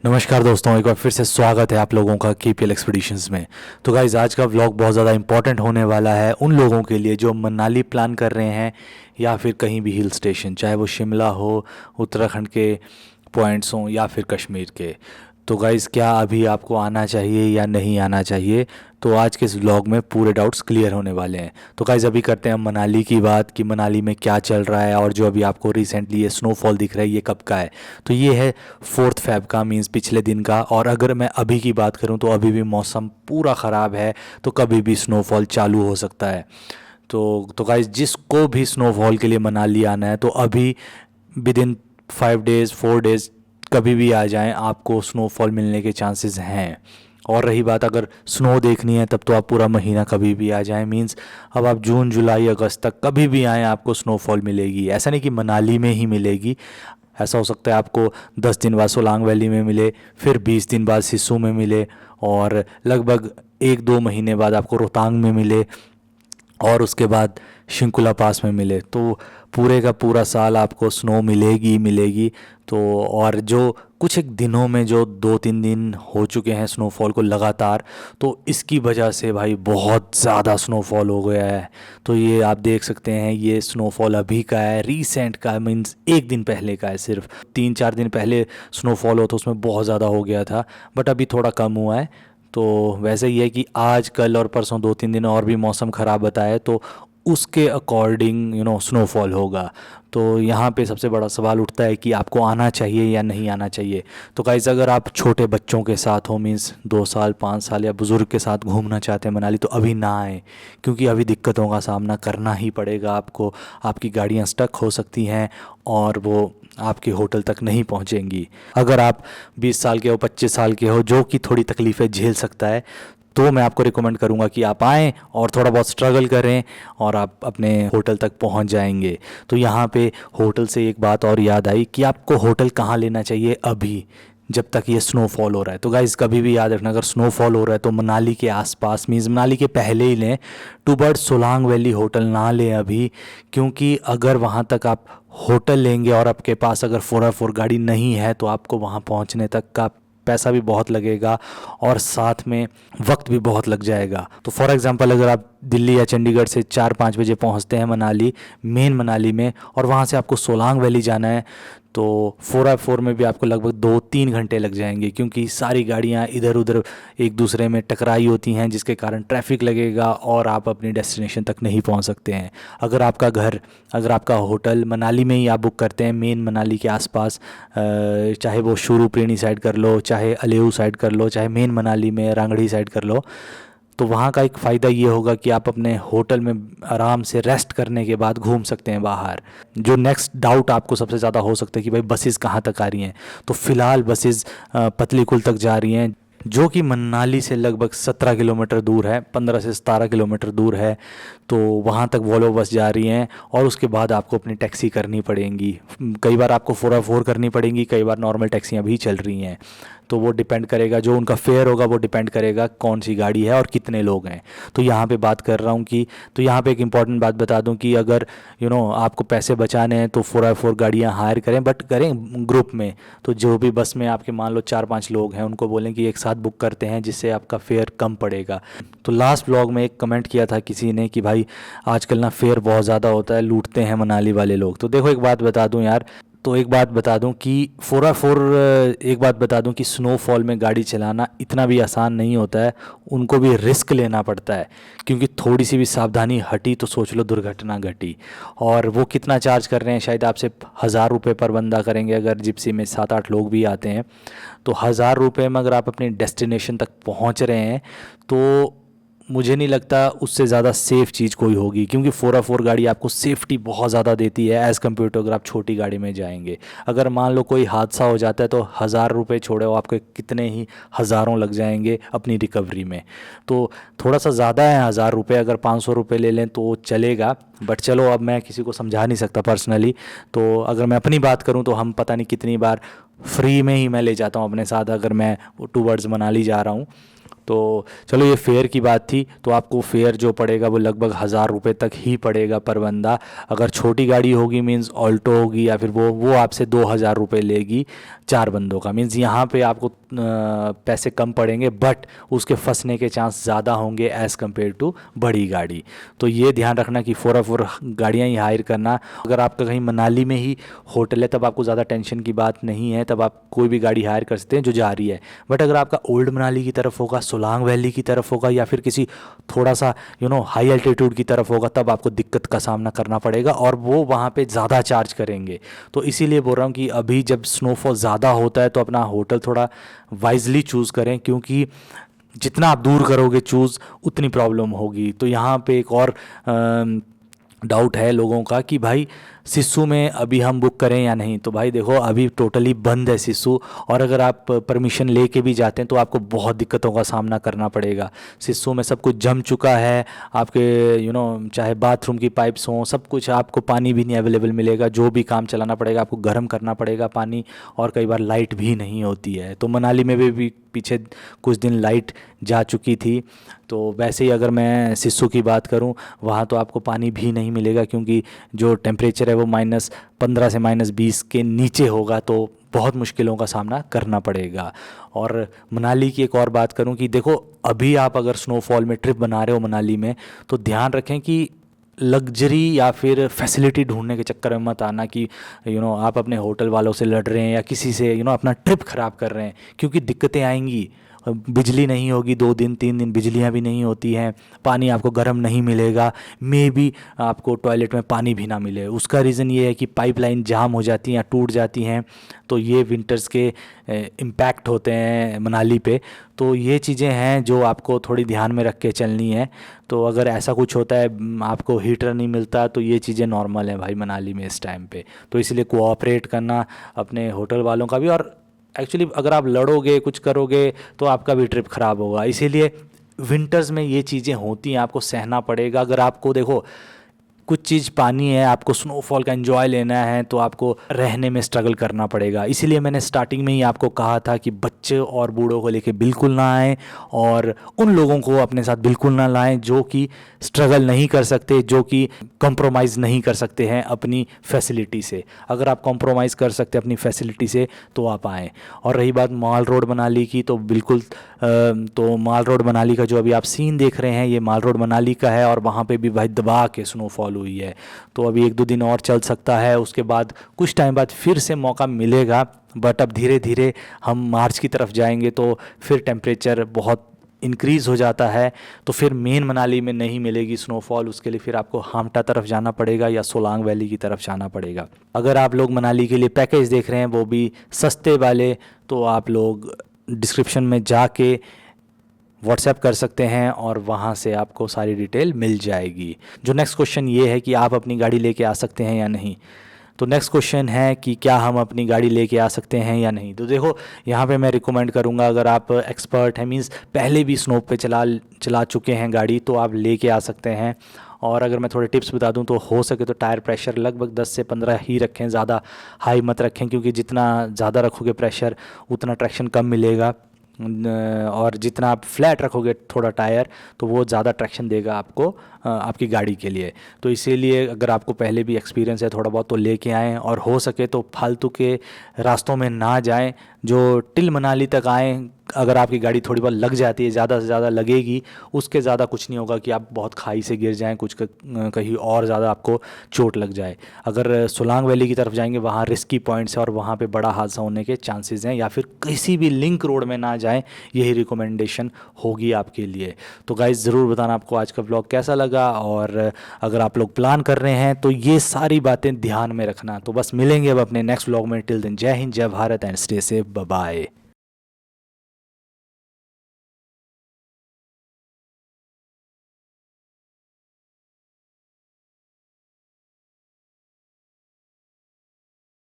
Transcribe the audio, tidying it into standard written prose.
नमस्कार दोस्तों, एक बार फिर से स्वागत है आप लोगों का केपीएल एक्सपीडिशंस में। तो गाइज़, आज का व्लॉग बहुत ज़्यादा इंपॉर्टेंट होने वाला है उन लोगों के लिए जो मनाली प्लान कर रहे हैं या फिर कहीं भी हिल स्टेशन, चाहे वो शिमला हो, उत्तराखंड के पॉइंट्स हों या फिर कश्मीर के। तो गाइज़, क्या अभी आपको आना चाहिए या नहीं आना चाहिए? तो आज के इस व्लॉग में पूरे डाउट्स क्लियर होने वाले हैं। तो गाइज़, अभी करते हैं मनाली की बात कि मनाली में क्या चल रहा है, और जो अभी आपको रिसेंटली ये स्नोफॉल दिख रहा है ये कब का है। तो ये है 4 फेब का, मीन्स पिछले दिन का। और अगर मैं अभी की बात करूँ तो अभी भी मौसम पूरा ख़राब है, तो कभी भी स्नोफॉल चालू हो सकता है। तो गाइज़, जिसको भी स्नोफॉल के लिए मनाली आना है तो अभी विद इन 5 डेज़ 4 डेज़ कभी भी आ जाएं, आपको स्नोफॉल मिलने के चांसेस हैं। और रही बात अगर स्नो देखनी है, तब तो आप पूरा महीना कभी भी आ जाएं, मींस अब आप जून जुलाई अगस्त तक कभी भी आएँ आपको स्नोफॉल मिलेगी। ऐसा नहीं कि मनाली में ही मिलेगी, ऐसा हो सकता है आपको 10 दिन बाद सोलांग वैली में मिले, फिर 20 दिन बाद सिस्सू में मिले, और लगभग 1-2 महीने बाद आपको रोहतांग में मिले, और उसके बाद शिंकुला पास में मिले। तो पूरे का पूरा साल आपको स्नो मिलेगी मिलेगी। तो और जो कुछ एक दिनों में जो 2-3 दिन हो चुके हैं स्नोफॉल को लगातार, तो इसकी वजह से भाई बहुत ज़्यादा स्नोफॉल हो गया है। तो ये आप देख सकते हैं, ये स्नोफॉल अभी का है, रीसेंट का, मीन्स एक दिन पहले का है। सिर्फ 3-4 दिन पहले स्नोफॉल हो तो उसमें बहुत ज़्यादा हो गया था, बट अभी थोड़ा कम हुआ है। तो वैसे ही है कि आज कल और परसों 2-3 दिन और भी मौसम ख़राब बताए, तो उसके अकॉर्डिंग स्नोफॉल होगा। तो यहाँ पे सबसे बड़ा सवाल उठता है कि आपको आना चाहिए या नहीं आना चाहिए। तो गाइस, अगर आप छोटे बच्चों के साथ हो, मीन्स 2 साल 5 साल, या बुज़ुर्ग के साथ घूमना चाहते हैं मनाली, तो अभी ना आए, क्योंकि अभी दिक्कतों का सामना करना ही पड़ेगा आपको। आपकी गाड़ियाँ स्टक हो सकती हैं और वो आपके होटल तक नहीं पहुंचेंगी। अगर आप 20 साल के हो, 25 साल के हो, जो कि थोड़ी तकलीफ़ें झेल सकता है, तो मैं आपको रिकमेंड करूंगा कि आप आएँ और थोड़ा बहुत स्ट्रगल करें और आप अपने होटल तक पहुंच जाएंगे। तो यहाँ पे होटल से एक बात और याद आई कि आपको होटल कहाँ लेना चाहिए अभी, जब तक ये स्नोफॉल हो रहा है। तो गाइज़, कभी भी याद रखना, अगर स्नोफॉल हो रहा है तो मनाली के आसपास, मीन्स मनाली के पहले ही लें। टू बर्ड सोलांग वैली होटल ना लें अभी, क्योंकि अगर वहाँ तक आप होटल लेंगे और आपके पास अगर 4x4 गाड़ी नहीं है, तो आपको वहाँ पहुँचने तक का पैसा भी बहुत लगेगा और साथ में वक्त भी बहुत लग जाएगा। तो फॉर एग्ज़ाम्पल, अगर आप दिल्ली या चंडीगढ़ से 4-5 बजे पहुंचते हैं मनाली, मेन मनाली में, और वहां से आपको सोलांग वैली जाना है, तो 4x4 में भी आपको लगभग 2-3 घंटे लग जाएंगे, क्योंकि सारी गाड़ियां इधर उधर एक दूसरे में टकराई होती हैं, जिसके कारण ट्रैफिक लगेगा और आप अपनी डेस्टिनेशन तक नहीं पहुंच सकते हैं। अगर आपका होटल मनाली में ही आप बुक करते हैं, मेन मनाली के आसपास, चाहे वो शुरू प्रेणी साइड कर लो, चाहे अलेऊ साइड कर लो, चाहे मेन मनाली में रांगड़ी साइड कर लो, तो वहाँ का एक फ़ायदा ये होगा कि आप अपने होटल में आराम से रेस्ट करने के बाद घूम सकते हैं बाहर। जो नेक्स्ट डाउट आपको सबसे ज़्यादा हो सकता है कि भाई बसेस कहाँ तक आ रही हैं, तो फ़िलहाल बसेस पतलीकुल तक जा रही हैं, जो कि मनाली से लगभग 17 किलोमीटर दूर है, 15 से 17 किलोमीटर दूर है। तो वहाँ तक वॉल्वो बस जा रही हैं, और उसके बाद आपको अपनी टैक्सी करनी पड़ेंगी। कई बार आपको 4x4 करनी पड़ेंगी, कई बार नॉर्मल टैक्सियाँ भी चल रही हैं। तो वो डिपेंड करेगा, जो उनका फेयर होगा वो डिपेंड करेगा कौन सी गाड़ी है और कितने लोग हैं। तो यहाँ पे बात कर रहा हूँ कि, तो यहाँ पे एक इम्पॉर्टेंट बात बता दूँ कि अगर आपको पैसे बचाने हैं तो 4x4 गाड़ियाँ हायर करें, बट करें ग्रुप में। तो जो भी बस में आपके मान लो 4-5 लोग हैं, उनको बोलें कि एक साथ बुक करते हैं, जिससे आपका फेयर कम पड़ेगा। तो लास्ट ब्लॉग में एक कमेंट किया था किसी ने कि भाई आजकल ना फेयर बहुत ज़्यादा होता है, लूटते हैं मनाली वाले लोग। तो देखो, एक बात बता दूं यार, तो एक बात बता दूं कि 4x4 एक बात बता दूं कि स्नोफॉल में गाड़ी चलाना इतना भी आसान नहीं होता है, उनको भी रिस्क लेना पड़ता है, क्योंकि थोड़ी सी भी सावधानी हटी तो सोच लो दुर्घटना घटी। और वो कितना चार्ज कर रहे हैं, शायद आपसे 1,000 रुपये पर बंदा करेंगे, अगर जिप्सी में 7-8 लोग भी आते हैं। तो 1,000 रुपये में अगर आप अपनी डेस्टिनेशन तक पहुंच रहे हैं, तो मुझे नहीं लगता उससे ज़्यादा सेफ़ चीज़ कोई होगी, क्योंकि 4x4 गाड़ी आपको सेफ्टी बहुत ज़्यादा देती है एज़ कम्पेयर टू अगर आप छोटी गाड़ी में जाएंगे। अगर मान लो कोई हादसा हो जाता है, तो 1,000 रुपये छोड़े, वो आपके कितने ही हज़ारों लग जाएंगे अपनी रिकवरी में। तो थोड़ा सा ज़्यादा है 1,000 रुपये, अगर 500 रुपये ले लें तो चलेगा। बट चलो, अब मैं किसी को समझा नहीं सकता पर्सनली। तो अगर मैं अपनी बात करूँ तो हम पता नहीं कितनी बार फ्री में ही मैं ले जाता हूँ अपने साथ, अगर मैं टूवर्ड्स मनाली जा रहा हूँ। तो चलो ये फेयर की बात थी, तो आपको फेयर जो पड़ेगा वो लगभग 1000 रुपये तक ही पड़ेगा पर बंदा। अगर छोटी गाड़ी होगी मीन्स ऑल्टो होगी या फिर वो आपसे 2000 रुपये लेगी 4 बंदों का, मीन्स यहाँ पे आपको पैसे कम पड़ेंगे बट उसके फंसने के चांस ज़्यादा होंगे एज़ कम्पेयर टू बड़ी गाड़ी। तो ये ध्यान रखना कि 4x4 गाड़ियाँ ही हायर करना। अगर आपका कहीं मनाली में ही होटल है तब आपको ज़्यादा टेंशन की बात नहीं है, तब आप कोई भी गाड़ी हायर कर सकते हैं जो जा रही है। बट अगर आपका ओल्ड मनाली की तरफ होगा, सोलांग वैली की तरफ होगा या फिर किसी थोड़ा सा हाई अल्टीट्यूड की तरफ होगा, तब आपको दिक्कत का सामना करना पड़ेगा और वो वहाँ पे ज़्यादा चार्ज करेंगे। तो इसीलिए बोल रहा हूँ कि अभी जब स्नोफॉल ज़्यादा होता है तो अपना होटल थोड़ा वाइजली चूज़ करें, क्योंकि जितना आप दूर करोगे चूज़ उतनी प्रॉब्लम होगी। तो यहाँ पे एक और डाउट है लोगों का कि भाई सिस्सू में अभी हम बुक करें या नहीं। तो भाई देखो अभी टोटली बंद है सिस्सू, और अगर आप परमिशन लेके भी जाते हैं तो आपको बहुत दिक्कतों का सामना करना पड़ेगा। सिस्सू में सब कुछ जम चुका है, आपके चाहे बाथरूम की पाइप्स हों, सब कुछ, आपको पानी भी नहीं अवेलेबल मिलेगा, जो भी काम चलाना पड़ेगा आपको गर्म करना पड़ेगा पानी, और कई बार लाइट भी नहीं होती है। तो मनाली में भी पीछे कुछ दिन लाइट जा चुकी थी। तो वैसे ही अगर मैं सिस्सू की बात करूं, वहाँ तो आपको पानी भी नहीं मिलेगा क्योंकि जो टेम्परेचर है वो -15 से -20 के नीचे होगा, तो बहुत मुश्किलों का सामना करना पड़ेगा। और मनाली की एक और बात करूं कि देखो अभी आप अगर स्नोफॉल में ट्रिप बना रहे हो मनाली में, तो ध्यान रखें कि लग्जरी या फिर फैसिलिटी ढूंढने के चक्कर में मत आना कि आप अपने होटल वालों से लड़ रहे हैं या किसी से अपना ट्रिप ख़राब कर रहे हैं, क्योंकि दिक्कतें आएंगी। बिजली नहीं होगी 2 दिन 3 दिन, बिजलियां भी नहीं होती हैं, पानी आपको गर्म नहीं मिलेगा, मे भी आपको टॉयलेट में पानी भी ना मिले। उसका रीज़न ये है कि पाइपलाइन जाम हो जाती हैं या टूट जाती हैं, तो ये विंटर्स के इम्पैक्ट होते हैं मनाली पे। तो ये चीज़ें हैं जो आपको थोड़ी ध्यान में रख के चलनी है। तो अगर ऐसा कुछ होता है, आपको हीटर नहीं मिलता, तो ये चीज़ें नॉर्मल हैं भाई मनाली में इस टाइम पे। तो इसलिए कोऑपरेट करना अपने होटल वालों का भी, और एक्चुअली अगर आप लड़ोगे कुछ करोगे तो आपका भी ट्रिप ख़राब होगा। इसीलिए विंटर्स में ये चीज़ें होती हैं, आपको सहना पड़ेगा। अगर आपको देखो कुछ चीज़ पानी है, आपको स्नोफॉल का एंजॉय लेना है, तो आपको रहने में स्ट्रगल करना पड़ेगा। इसीलिए मैंने स्टार्टिंग में ही आपको कहा था कि बच्चे और बूढ़ों को लेके बिल्कुल ना आएँ, और उन लोगों को अपने साथ बिल्कुल ना लाएं जो कि स्ट्रगल नहीं कर सकते, जो कि कंप्रोमाइज़ नहीं कर सकते हैं अपनी फैसिलिटी से। अगर आप कंप्रोमाइज़ कर सकते हैं अपनी फैसिलिटी से तो आप आएँ। और रही बात माल रोड मनाली की, तो बिल्कुल तो माल रोड मनाली का जो अभी आप सीन देख रहे हैं, ये माल रोड मनाली का है, और वहाँ पे भी भाई दबा के स्नोफॉल हुई है। तो अभी 1-2 दिन और चल सकता है, उसके बाद कुछ टाइम बाद फिर से मौका मिलेगा। बट अब धीरे धीरे हम मार्च की तरफ जाएंगे तो फिर टेम्परेचर बहुत इंक्रीज़ हो जाता है, तो फिर मेन मनाली में नहीं मिलेगी स्नोफॉल। उसके लिए फिर आपको हामटा तरफ जाना पड़ेगा या सोलांग वैली की तरफ जाना पड़ेगा। अगर आप लोग मनाली के लिए पैकेज देख रहे हैं वो भी सस्ते वाले, तो आप लोग डिस्क्रिप्शन में जाके व्हाट्सएप कर सकते हैं और वहाँ से आपको सारी डिटेल मिल जाएगी। जो नेक्स्ट क्वेश्चन ये है कि आप अपनी गाड़ी लेके आ सकते हैं या नहीं। तो नेक्स्ट क्वेश्चन है कि क्या हम अपनी गाड़ी लेके आ सकते हैं या नहीं। तो देखो यहाँ पे मैं रिकमेंड करूँगा, अगर आप एक्सपर्ट हैं, मीन्स पहले भी स्नो पे चला चुके हैं गाड़ी, तो आप लेके आ सकते हैं। और अगर मैं थोड़े टिप्स बता दूं तो हो सके तो टायर प्रेशर लगभग 10 से 15 ही रखें, ज़्यादा हाई मत रखें, क्योंकि जितना ज़्यादा रखोगे प्रेशर उतना ट्रैक्शन कम मिलेगा। और जितना आप फ्लैट रखोगे थोड़ा टायर, तो वो ज़्यादा ट्रैक्शन देगा आपको आपकी गाड़ी के लिए। तो इसीलिए अगर आपको पहले भी एक्सपीरियंस है थोड़ा बहुत, तो लेके आएँ, और हो सके तो फालतू के रास्तों में ना जाएं, जो टिल मनाली तक आएँ। अगर आपकी गाड़ी थोड़ी बहुत लग जाती है, ज़्यादा से ज़्यादा लगेगी, उसके ज़्यादा कुछ नहीं होगा कि आप बहुत खाई से गिर जाएं, कुछ कहीं और ज़्यादा आपको चोट लग जाए। अगर सोलांग वैली की तरफ जाएंगे, वहाँ रिस्की पॉइंट्स है और वहाँ पे बड़ा हादसा होने के चांसेस हैं, या फिर किसी भी लिंक रोड में ना जाएं, यही रिकमेंडेशन होगी आपके लिए। तो गाइस ज़रूर बताना आपको आज का व्लॉग कैसा लगा, और अगर आप लोग प्लान कर रहे हैं तो ये सारी बातें ध्यान में रखना। तो बस मिलेंगे अब अपने नेक्स्ट व्लॉग में। टिल देन जय हिंद, जय भारत and stay safe, bye bye.